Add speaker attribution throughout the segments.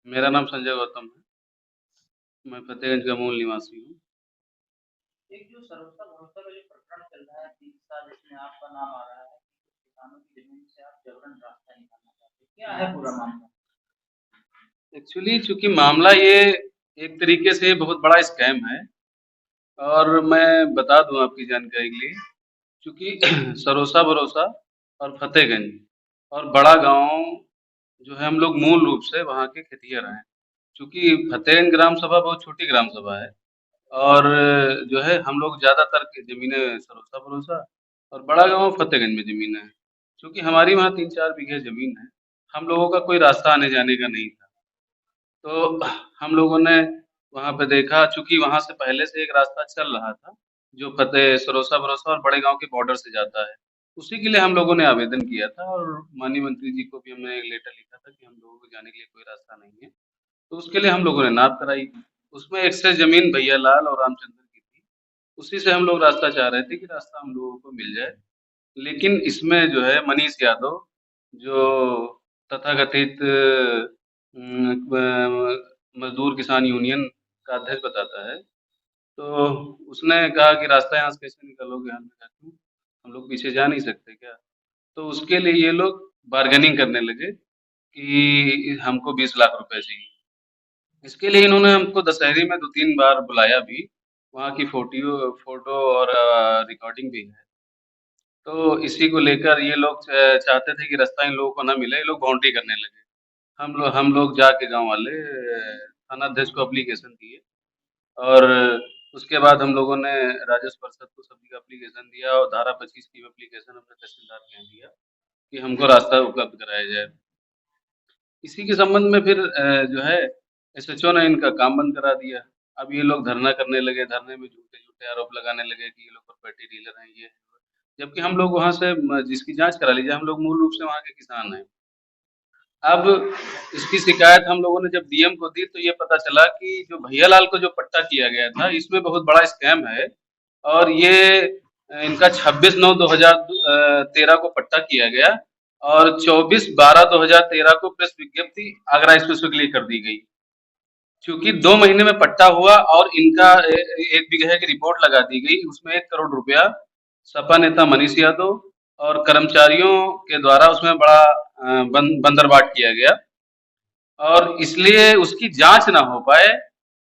Speaker 1: मेरा नाम संजय गौतम है। मैं फतेहगंज का मूल निवासी हूँ।
Speaker 2: एक जो सरोसा भरोसा का जो प्रकरण चल रहा है 3 साल इसमें आपका नाम आ रहा है कि कुछ किसानों की जमीन से आप जबरन रास्ता निकालना चाहते हैं, क्या है पूरा मामला?
Speaker 1: एक्चुअली चूँकि मामला ये एक तरीके से बहुत बड़ा स्कैम है और मैं बता दूँ आपकी जानकारी के लिए, चूँकि सरोसा भरोसा और फतेहगंज और बड़ा गाँव जो है हम लोग मूल रूप से वहाँ के खेतिहर हैं। चूँकि फतेहगंज ग्राम सभा बहुत छोटी ग्राम सभा है और जो है हम लोग ज़्यादातर की ज़मीनें सरोसा भरोसा और बड़ा गाँव फतेहगंज में ज़मीनें हैं। चूँकि हमारी वहाँ 3-4 बीघे ज़मीन है, हम लोगों का कोई रास्ता आने जाने का नहीं था। तो हम लोगों ने वहाँ पे देखा, चूँकि वहाँ से पहले से एक रास्ता चल रहा था, जो फतेह सरोसा भरोसा और बड़े गाँव के बॉर्डर से जाता है। उसी के लिए हम लोगों ने आवेदन किया था और माननीय मंत्री जी को भी हमने एक लेटर लिखा था कि हम लोगों को जाने के लिए कोई रास्ता नहीं है। तो उसके लिए हम लोगों ने नाप कराई। उसमें एक्सेस ज़मीन भैया लाल और रामचंद्र की थी। उसी से हम लोग रास्ता चाह रहे थे कि रास्ता हम लोगों को मिल जाए। लेकिन इसमें जो है मनीष यादव, जो तथाकथित मजदूर किसान यूनियन का अध्यक्ष बताता है, तो उसने कहा कि रास्ता यहाँ से कैसे निकालोगे? हमने कहा क्यों? हम लोग पीछे जा नहीं सकते क्या? तो उसके लिए ये लोग बार्गेनिंग करने लगे कि हमको 20 लाख रुपए चाहिए। इसके लिए इन्होंने हमको दशहरे में 2-3 बार बुलाया भी। वहाँ की फोटो और रिकॉर्डिंग भी है। तो इसी को लेकर ये लोग चाहते थे कि रास्ता इन लोगों को ना मिले, ये लोग बाउंड्री करने लगे। हम लोग जाके गाँव वाले थाना अध्यक्ष को एप्लीकेशन दिए और उसके बाद हम लोगों ने राजस्व परिषद को सभी का एप्लीकेशन दिया और धारा 25 की एप्लीकेशन हमने तहसीलदार के यहाँ दिया कि हमको रास्ता उपलब्ध कराया जाए। इसी के संबंध में फिर जो है एसएचओ ने इनका काम बंद करा दिया। अब ये लोग धरना करने लगे, धरने में झूठे-झूठे आरोप लगाने लगे कि ये लोग प्रॉपर्टी डीलर हैं, ये हैं, वो हैं। जबकि हम लोग वहाँ से जिसकी जाँच करा लीजिए, हम लोग मूल रूप से वहाँ के किसान हैं। अब इसकी शिकायत हम लोगों ने जब डीएम को दी तो ये पता चला कि जो भैयालाल को जो पट्टा किया गया था, इसमें बहुत बड़ा स्कैम है और ये इनका 26/9/2013 को पट्टा किया गया और 24/12/2013 को प्रेस विज्ञप्ति आगरा स्पेसिफिक के लिए कर दी गई। क्योंकि 2 महीने में पट्टा हुआ और इनका 1 बीघे की रिपोर्ट लगा दी गई, उसमें 1 करोड़ रुपया सपा नेता मनीष यादव और कर्मचारियों के द्वारा उसमें बड़ा बंदरबाट किया गया और इसलिए उसकी जांच ना हो पाए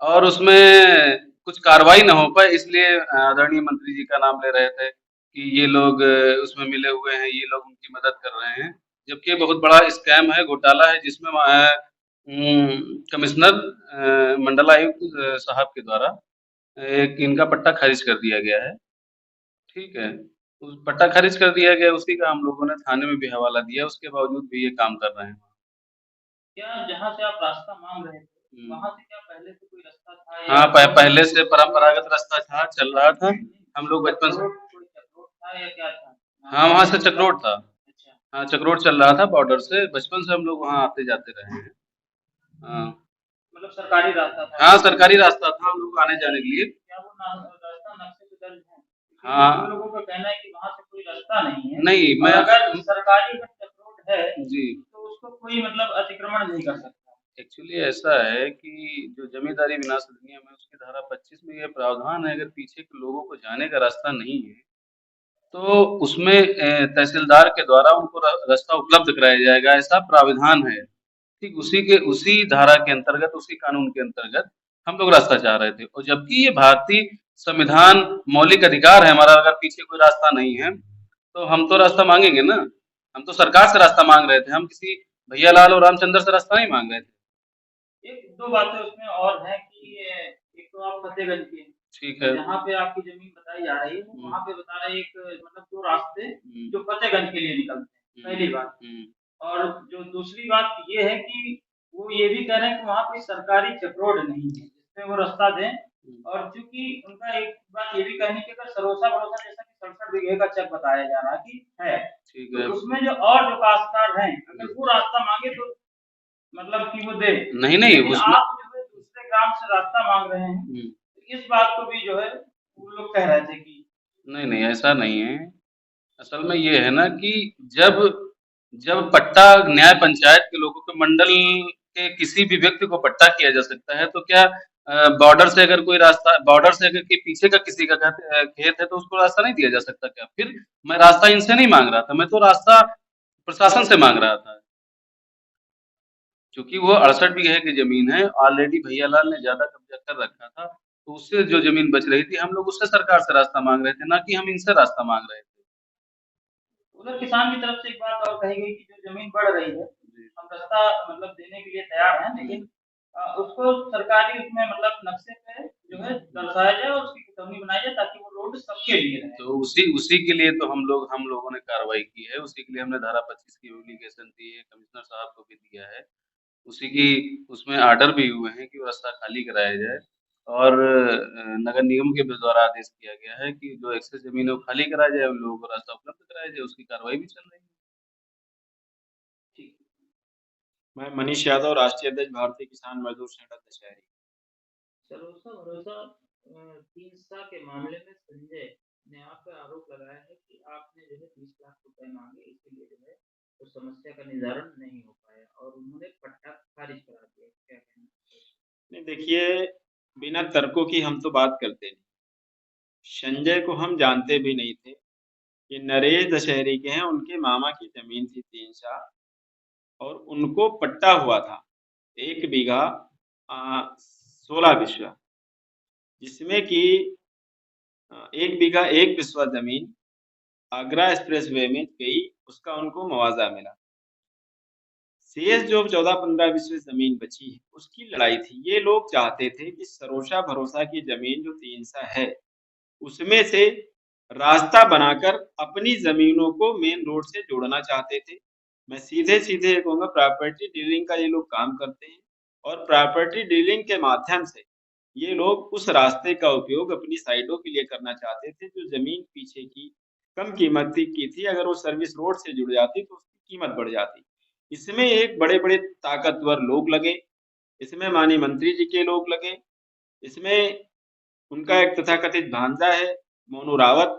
Speaker 1: और उसमें कुछ कार्रवाई ना हो पाए, इसलिए आदरणीय मंत्री जी का नाम ले रहे थे कि ये लोग उसमें मिले हुए हैं, ये लोग उनकी मदद कर रहे हैं। जबकि ये बहुत बड़ा स्कैम है, घोटाला है जिसमें कमिश्नर मंडलायुक्त साहब के द्वारा एक इनका पट्टा खारिज कर दिया गया है। ठीक है, उस पट्टा खारिज कर दिया गया, उसी का हम लोगों ने थाने में भी हवाला दिया, उसके बावजूद भी ये काम कर रहे हैं।
Speaker 2: क्या जहाँ से आप रास्ता मांग रहे थे
Speaker 1: हम्म।
Speaker 2: वहां से क्या पहले से कोई रास्ता था
Speaker 1: हाँ,
Speaker 2: या
Speaker 1: पहले से परंपरागत रास्ता था, चल रहा था। हम लोग बचपन से।
Speaker 2: कोई चक्रोट था या क्या था
Speaker 1: हाँ, वहाँ से चक्रोट था।
Speaker 2: अच्छा।
Speaker 1: हाँ, चक्रोट चल रहा था बॉर्डर से, बचपन से हम लोग वहाँ आते जाते रहे हैं। हाँ।
Speaker 2: मतलब सरकारी रास्ता था
Speaker 1: हाँ, सरकारी रास्ता था हम लोग आने जाने के लिए।
Speaker 2: क्या वो रास्ता नक्शे पे दर्ज है? क्योंकि
Speaker 1: हाँ।
Speaker 2: हम लोगों का कहना है कि वहाँ से कोई रास्ता नहीं है
Speaker 1: नहीं,
Speaker 2: और
Speaker 1: मैं
Speaker 2: अगर सरकारी अगर चक्रोट है
Speaker 1: जी।
Speaker 2: तो उसको कोई मतलब अतिक्रमण नहीं कर सकता।
Speaker 1: एक्चुअली ऐसा है कि जो जमींदारी विनाश अधिनियम है उसकी धारा 25 में ये प्रावधान है, अगर पीछे के लोगों को जाने का रास्ता नहीं है तो उसमें तहसीलदार के द्वारा उनको रास्ता उपलब्ध कराया जाएगा, ऐसा प्राविधान है। ठीक उसी धारा के अंतर्गत, उसी कानून के अंतर्गत हम लोग रास्ता चाह रहे थे और जबकि ये भारतीय संविधान मौलिक अधिकार है हमारा, अगर पीछे कोई रास्ता नहीं है तो हम तो रास्ता मांगेंगे ना। हम तो सरकार से रास्ता मांग रहे थे, हम किसी भैयालाल और रामचंद्र से रास्ता नहीं मांग रहे थे।
Speaker 2: एक दो बातें उसमें और हैं कि एक तो आप फतेहगंज के हैं,
Speaker 1: ठीक है।
Speaker 2: जहाँ पे आपकी जमीन बताई जा रही है वहाँ पे बता रहे हैं एक मतलब दो रास्ते जो फतेहगंज के लिए निकलते हैं, पहली बात। और जो दूसरी बात ये है कि वो ये भी कह रहे हैं कि वहाँ कोई सरकारी चक्रोड नहीं है जिसपे वो रास्ता दें। और चूंकि उनका एक बात ये भी कहने की, अगर सरोसा भरोसा जैसा कि 67 बीघे का चक बताया जा रहा कि है,
Speaker 1: ठीक
Speaker 2: तो
Speaker 1: है।
Speaker 2: उसमें जो और जो काश्तकार हैं अगर वो रास्ता मांगे तो मतलब कि वो दे।
Speaker 1: नहीं, नहीं,
Speaker 2: लेकिन
Speaker 1: उसमें
Speaker 2: आप जो है दूसरे ग्राम से रास्ता मांग रहे हैं, तो इस बात को भी जो है वो लोग कह रहे थे कि
Speaker 1: नहीं, नहीं, ऐसा नहीं है। असल में ये है ना कि जब जब पट्टा न्याय पंचायत के लोगों के मंडल के किसी भी व्यक्ति को पट्टा किया जा सकता है, तो क्या बॉर्डर से अगर कोई रास्ता, बॉर्डर से अगर के पीछे का किसी का खेत है तो उसको रास्ता नहीं दिया जा सकता क्या? फिर मैं रास्ता इनसे नहीं मांग रहा था, मैं तो रास्ता प्रशासन से मांग रहा था। क्योंकि वो 68 बीघे की जमीन है, ऑलरेडी भैया लाल ने ज्यादा कब्जा कर रखा था, तो उससे जो जमीन बच रही थी हम लोग उससे सरकार से रास्ता मांग रहे थे, ना कि हम इनसे रास्ता मांग रहे थे।
Speaker 2: उधर किसान की तरफ से एक बात और कही गई कि जो जमीन बढ़ रही है,
Speaker 1: जी।
Speaker 2: हम रास्ता मतलब देने के लिए तैयार हैं, लेकिन उसको सरकारी उसमें मतलब नक्शे पे जो है दर्शाया जाए और उसकी खतौनी बनाई जाए ताकि वो रोड सबके लिए रहे।
Speaker 1: तो उसी उसी के लिए तो हम लोगों ने कार्रवाई की है, उसी के लिए हमने धारा 25 की एप्लीकेशन दी है, कमिश्नर साहब को भी दिया है, उसी की उसमें ऑर्डर भी हुए हैं कि वो रास्ता खाली कराया जाए, और नगर निगम के द्वारा आदेश किया गया है कि जो एक्सेस जमीन है वो खाली कराया जाए, उन लोगों को रास्ता उपलब्ध कराया जाए, उसकी कार्रवाई भी चल रही है।
Speaker 2: ठीक।
Speaker 3: मैं मनीष यादव, राष्ट्रीय अध्यक्ष भारतीय किसान मजदूर संगठन दशहरी।
Speaker 2: भरोसा भरोसा 3 के मामले में संजय ने आप पे आरोप लगाया है कि आपने जो है 30 लाख रुपए मांगे, इसलिए जो है उस समस्या का निवारण नहीं हो पाया और उन्होंने पट्टा खारिज करा दिया, क्या कहना है?
Speaker 3: नहीं, देखिए, बिना तर्कों की हम तो बात करते नहीं। संजय को हम जानते भी नहीं थे। ये नरेश दशहरी के हैं, उनके मामा की जमीन थी 3 और उनको पट्टा हुआ था 1 बीघा 16 बिस्वा, जिसमें कि 1 बीघा 1 बिस्वा जमीन आगरा एक्सप्रेसवे में गई, उसका उनको मुआवजा मिला। शेष जो 14-15 बिस्वे जमीन बची है उसकी लड़ाई थी। ये लोग चाहते थे कि सरोसा भरोसा की जमीन जो 3 है उसमें से रास्ता बनाकर अपनी जमीनों को मेन रोड से जोड़ना चाहते थे। मैं सीधे सीधे कहूँगा, प्रॉपर्टी डीलिंग का ये लोग काम करते हैं और प्रॉपर्टी डीलिंग के माध्यम से ये लोग उस रास्ते का उपयोग अपनी साइडों के लिए करना चाहते थे। जो जमीन पीछे की कम कीमत की थी, अगर वो सर्विस रोड से जुड़ जाती तो उसकी कीमत बढ़ जाती। इसमें एक बड़े बड़े ताकतवर लोग लगे, इसमें माननीय मंत्री जी के लोग लगे, इसमें उनका एक तथाकथित भांजा है मोनू रावत,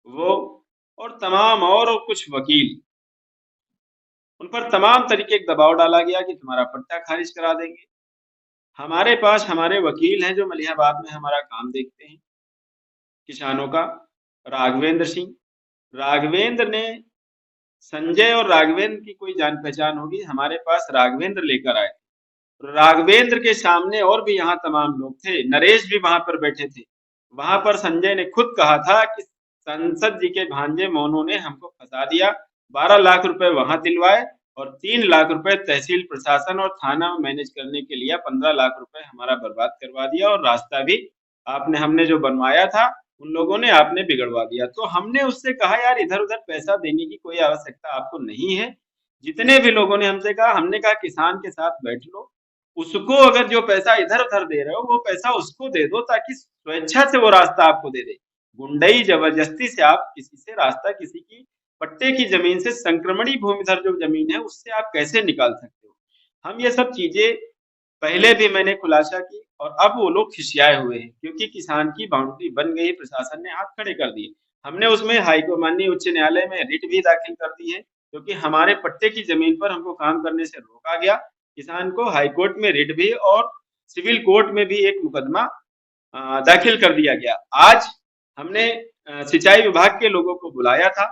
Speaker 3: वो और तमाम और कुछ वकील, उन पर तमाम तरीके का दबाव डाला गया कि तुम्हारा पट्टा खारिज करा देंगे। हमारे पास हमारे वकील हैं जो मलिहाबाद में हमारा काम देखते हैं किसानों का, राघवेंद्र सिंह। राघवेंद्र ने, संजय और राघवेंद्र की कोई जान पहचान होगी, हमारे पास राघवेंद्र लेकर आए। राघवेंद्र के सामने और भी यहाँ तमाम लोग थे, नरेश भी वहां पर बैठे थे। वहां पर संजय ने खुद कहा था कि संसद जी के भांजे मोनू ने हमको फंसा दिया, 12 लाख रुपए वहां दिलवाए और 3 लाख रुपए तहसील प्रशासन और थाना मैनेज करने के लिए 15 लाख रुपए हमारा बर्बाद करवा दिया, और रास्ता भी आपने, हमने जो बनवाया था उन लोगों ने आपने बिगड़वा दिया। तो हमने उससे कहा, यार इधर उधर पैसा देने की कोई आवश्यकता आपको नहीं है। जितने भी लोगों ने हमसे कहा, हमने कहा किसान के साथ बैठ लो, उसको अगर जो पैसा इधर उधर दे रहे हो वो पैसा उसको दे दो, ताकि स्वेच्छा से वो रास्ता आपको दे दे। गुंडई जबरदस्ती से आप किसी से रास्ता, किसी की पट्टे की जमीन से, संक्रमणी भूमिधर जो जमीन है उससे आप कैसे निकाल सकते हो। हम ये सब चीजें पहले भी मैंने खुलासा की और अब वो लोग खिसियाए हुए हैं क्योंकि किसान की बाउंड्री बन गई, प्रशासन ने हाथ खड़े कर दिए। हमने उसमें हाईकोर्ट, माननीय उच्च न्यायालय में रिट भी दाखिल कर दी है क्योंकि हमारे पट्टे की जमीन पर हमको काम करने से रोका गया। किसान को हाईकोर्ट में रिट भी और सिविल कोर्ट में भी एक मुकदमा दाखिल कर दिया गया। आज हमने सिंचाई विभाग के लोगों को बुलाया था,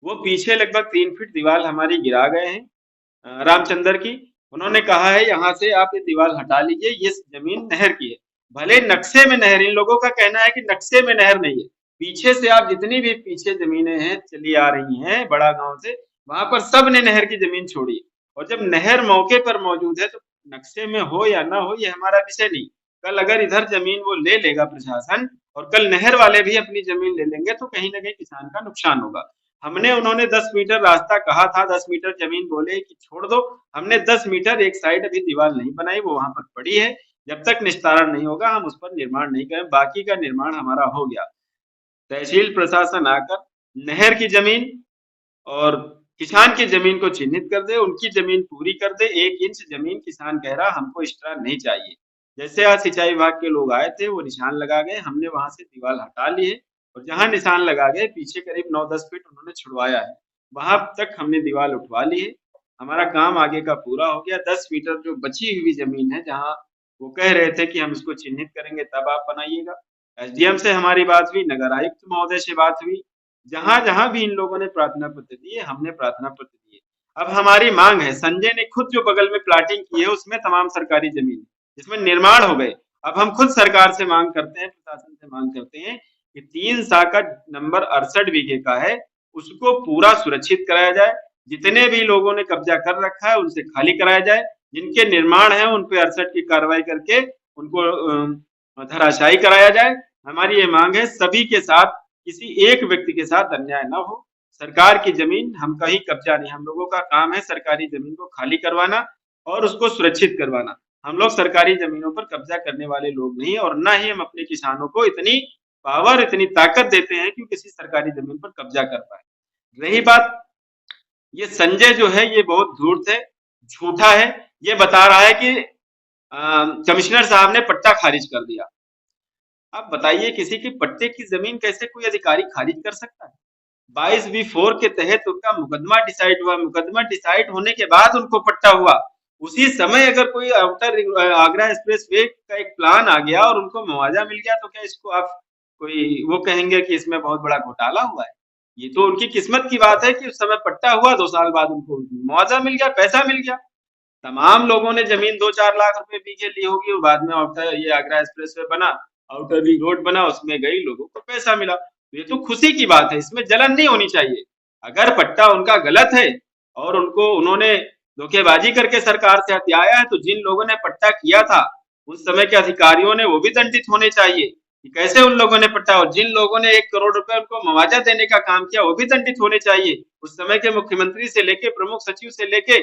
Speaker 3: वो पीछे लगभग 3 फीट दीवार हमारी गिरा गए हैं रामचंद्र की। उन्होंने कहा है यहाँ से आप ये दीवार हटा लीजिए, ये जमीन नहर की है। भले नक्शे में नहर, इन लोगों का कहना है कि नक्शे में नहर नहीं है। पीछे से आप जितनी भी पीछे जमीनें हैं चली आ रही हैं बड़ा गांव से, वहां पर सब ने नहर की जमीन छोड़ी, और जब नहर मौके पर मौजूद है तो नक्शे में हो या ना हो ये हमारा विषय नहीं। कल अगर इधर जमीन वो ले लेगा प्रशासन और कल नहर वाले भी अपनी जमीन ले लेंगे तो कहीं ना कहीं किसान का नुकसान होगा। हमने, उन्होंने 10 मीटर रास्ता कहा था, 10 मीटर जमीन बोले कि छोड़ दो, हमने 10 मीटर एक साइड अभी दीवार नहीं बनाई, वो वहां पर पड़ी है। जब तक निस्तारण नहीं होगा हम उस पर निर्माण नहीं करें। बाकी का निर्माण हमारा हो गया। तहसील प्रशासन आकर नहर की जमीन और किसान की जमीन को चिन्हित कर दे, उनकी जमीन पूरी कर दे। 1 इंच जमीन किसान कह रहा हमको एक्स्ट्रा नहीं चाहिए। जैसे आज सिंचाई विभाग के लोग आए थे, वो निशान लगा गए, हमने वहां से दीवार हटा ली है और जहां निशान लगा गए पीछे करीब 9-10 फीट उन्होंने छुड़वाया है, वहां तक हमने दीवार उठवा ली है। हमारा काम आगे का पूरा हो गया। 10 मीटर जो बची हुई जमीन है, जहाँ वो कह रहे थे कि हम इसको चिन्हित करेंगे तब आप बनाइएगा। एसडीएम से हमारी बात हुई, नगर आयुक्त महोदय से बात हुई, जहां जहां भी इन लोगों ने प्रार्थना पत्र दिए, हमने प्रार्थना पत्र दिए। अब हमारी मांग है, संजय ने खुद जो बगल में प्लाटिंग की है उसमें तमाम सरकारी जमीन जिसमें निर्माण हो गए। अब हम खुद सरकार से मांग करते हैं, प्रशासन से मांग करते हैं कि 3 सा का नंबर 68 बीघे का है, उसको पूरा सुरक्षित कराया जाए। जितने भी लोगों ने कब्जा कर रखा है उनसे खाली कराया जाए। जिनके निर्माण है उन पे 68 की कार्रवाई करके उनको धराशायी कराया जाए। हमारी ये मांग है, सभी के साथ, किसी एक व्यक्ति के साथ अन्याय न हो। सरकार की जमीन हम कहीं कब्जा नहीं, हम लोगों का काम है सरकारी जमीन को खाली करवाना और उसको सुरक्षित करवाना। हम लोग सरकारी जमीनों पर कब्जा करने वाले लोग नहीं, और न ही हम अपने किसानों को इतनी पावर, इतनी ताकत देते हैं कि किसी सरकारी जमीन पर कब्जा कर पाए। रही बात, ये संजय जो है ये बहुत धूर्त है, झूठा है। ये बता रहा है कि कमिश्नर साहब ने पट्टा खारिज कर दिया। अब बताइए, किसी की पट्टे की जमीन कैसे कोई अधिकारी खारिज कर सकता है? 22B4 के तहत उनका मुकदमा डिसाइड हुआ, मुकदमा डिसाइड होने के बाद उनको पट्टा हुआ। उसी समय अगर कोई आउटर आगरा एक्सप्रेस वे का एक प्लान आ गया और उनको मुआवजा मिल गया, तो क्या इसको आप कोई वो कहेंगे कि इसमें बहुत बड़ा घोटाला हुआ है? ये तो उनकी किस्मत की बात है कि उस समय पट्टा हुआ, 2 साल बाद उनको मुआवजा मिल गया, पैसा मिल गया। तमाम लोगों ने जमीन 2-4 लाख रुपए बीघे ली होगी, और बाद में आउटर ये आगरा एक्सप्रेस वे बना, आउटर रिंग रोड बना, उसमें गई, लोगों को पैसा मिला। ये तो खुशी की बात है, इसमें जलन नहीं होनी चाहिए। अगर पट्टा उनका गलत है और उन्होंने धोखेबाजी करके सरकार से हथियाया है, तो जिन लोगों ने पट्टा किया था उस समय के अधिकारियों ने, वो भी दंडित होने चाहिए कि कैसे उन लोगों ने पट्टा, और जिन लोगों ने 1 करोड़ रुपए उनको मुआवजा देने का काम किया वो भी दंडित होने चाहिए। उस समय के मुख्यमंत्री से लेके प्रमुख सचिव से लेके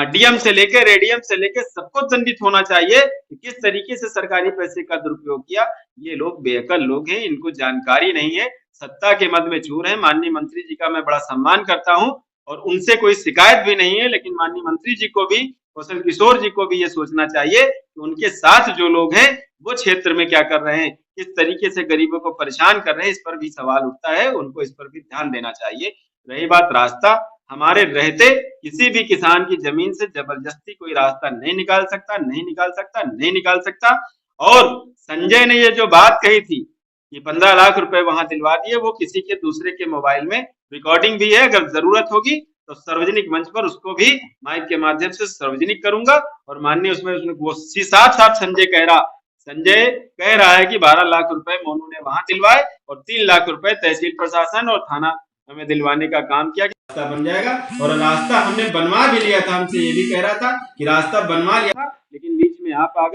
Speaker 3: डीएम से लेके रेडियम से लेके सबको दंडित होना चाहिए कि किस तरीके से सरकारी पैसे का दुरुपयोग किया। ये लोग बेअकल लोग हैं, इनको जानकारी नहीं है, सत्ता के मद में चूर है। माननीय मंत्री जी का मैं बड़ा सम्मान करता हूं और उनसे कोई शिकायत भी नहीं है, लेकिन माननीय मंत्री जी को भी, कौशल किशोर जी को भी ये सोचना चाहिए कि उनके साथ जो लोग हैं वो क्षेत्र में क्या कर रहे हैं, किस तरीके से गरीबों को परेशान कर रहे हैं, इस पर भी सवाल उठता है, उनको इस पर भी ध्यान देना चाहिए। रही बात रास्ता, हमारे रहते किसी भी किसान की जमीन से जबरदस्ती कोई रास्ता नहीं निकाल सकता, नहीं निकाल सकता, नहीं निकाल सकता। और संजय ने ये जो बात कही थी कि 15 लाख रुपए वहां दिलवा दिए, वो किसी के दूसरे के मोबाइल में रिकॉर्डिंग भी है। अगर जरूरत होगी तो सार्वजनिक मंच पर उसको भी माइक के माध्यम से सार्वजनिक करूंगा। और माननीय उसमें वो साफ साफ संजय कह रहा है कि 12 लाख रुपए मोनू ने वहां दिलवाए और 3 लाख रुपए तहसील प्रशासन और थाना हमें दिलवाने का काम किया। रास्ता बन जाएगा, और रास्ता हमने बनवा भी लिया था, हमसे ये भी कह रहा था कि रास्ता बनवा लिया था, लेकिन बीच में आप आ गए।